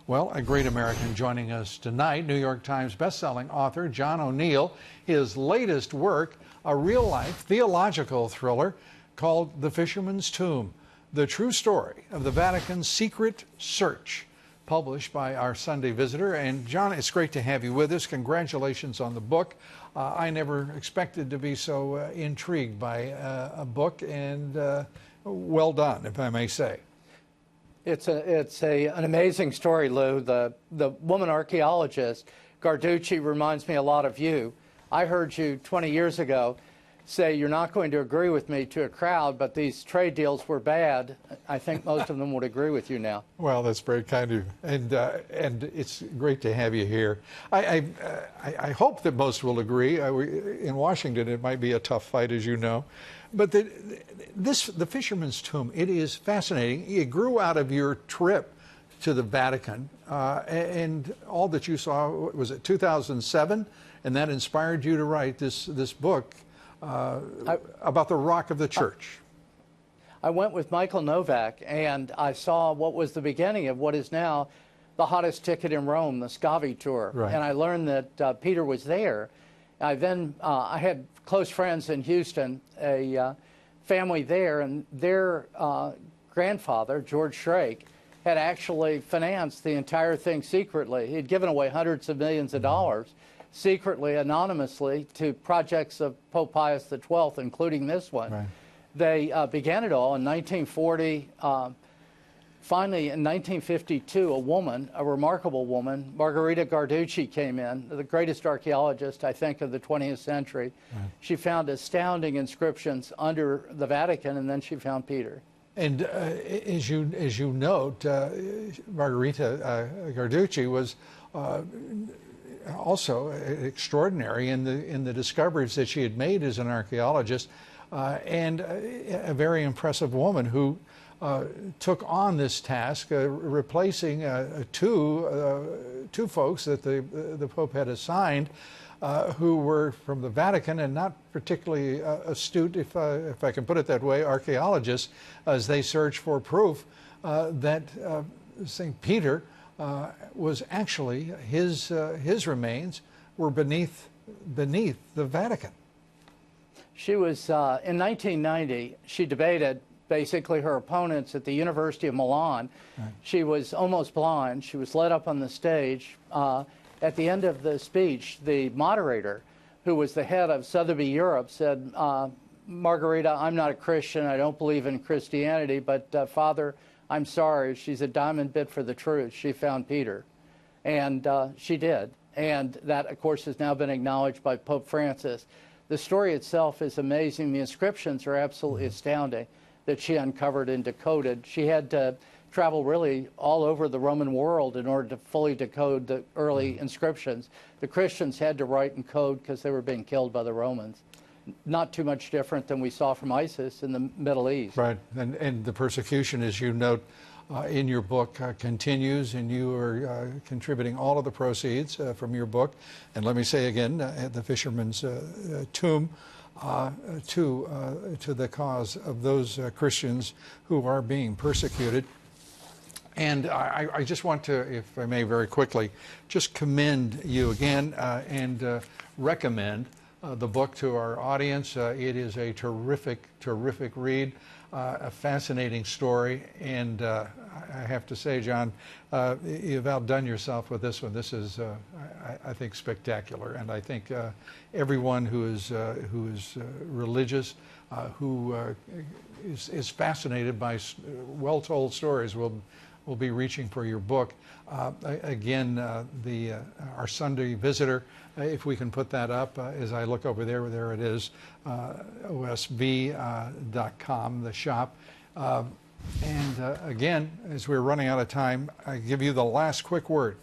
Well, a great American joining us tonight, New York Times bestselling author John O Neill. His latest work, a real-life theological thriller called The Fisherman's Tomb, the true story of the Vatican's secret search, published by our Sunday Visitor. And John, it's great to have you with us. Congratulations on the book. I never expected to be so intrigued by a book, and well done, if I may say. It's an amazing story, Lou. The woman archaeologist, Garducci, reminds me a lot of you. I heard you 20 years ago say you're not going to agree with me to a crowd, but these trade deals were bad. I think most of them would agree with you now. Well, that's very kind of you, and it's great to have you here. I hope that most will agree. In Washington, it might be a tough fight, as you know, but the Fisherman's Tomb, it is fascinating. It grew out of your trip to the Vatican, and all that you saw, was it 2007, and that inspired you to write this book about the rock of the church. I went with Michael Novak, and I saw what was the beginning of what is now the hottest ticket in Rome, the Scavi Tour. Right. And I learned that Peter was there. I had close friends in Houston, a family there, and their grandfather, George Shrake, had actually financed the entire thing secretly. He had given away hundreds of millions of dollars secretly, anonymously, to projects of Pope Pius XII, including this one. Right. They began it all in 1940. Finally, in 1952, a woman, a remarkable woman, Margherita Garducci, came in, the greatest archaeologist, I think, of the 20th century. Right. She found astounding inscriptions under the Vatican, and then she found Peter. And as you note, Margherita Garducci was also extraordinary in the discoveries that she had made as an archaeologist, and a very impressive woman who took on this task, replacing two folks that the Pope had assigned, who were from the Vatican and not particularly astute, if I can put it that way, archaeologists, as they searched for proof that St. Peter was actually, his remains were beneath the Vatican. She was, in 1990, she debated basically her opponents at the University of Milan. Right. She was almost blind. She was led up on the stage. At the end of the speech, the moderator, who was the head of Sotheby Europe, said, Margherita, I'm not a Christian. I don't believe in Christianity, but Father, I'm sorry, she's a diamond bit for the truth. She found Peter. And she did. And that, of course, has now been acknowledged by Pope Francis. The story itself is amazing. The inscriptions are absolutely astounding that she uncovered and decoded. She had to travel really all over the Roman world in order to fully decode the early inscriptions. The Christians had to write and code because they were being killed by the Romans. Not too much different than we saw from ISIS in the Middle East. Right, and the persecution, as you note in your book, continues, and you are contributing all of the proceeds from your book. And let me say again, The Fisherman's Tomb, to the cause of those Christians who are being persecuted. And I just want to, if I may very quickly, just commend you again and recommend the book to our audience. It is a terrific, terrific read, a fascinating story, and I have to say, John, you've outdone yourself with this one. This is, I think, spectacular, and I think everyone who is religious, who is fascinated by well-told stories will be reaching for your book. Again, our Sunday Visitor, if we can put that up, as I look over there it is, osv.com, the shop. And again, as we're running out of time, I give you the last quick word.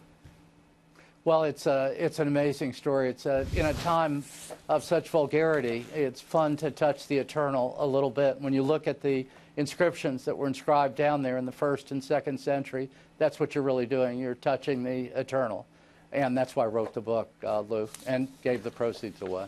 Well, it's an amazing story. It's in a time of such vulgarity, it's fun to touch the eternal a little bit. When you look at the inscriptions that were inscribed down there in the 1st and 2nd century, that's what you're really doing. You're touching the eternal. And that's why I wrote the book, Lou, and gave the proceeds away.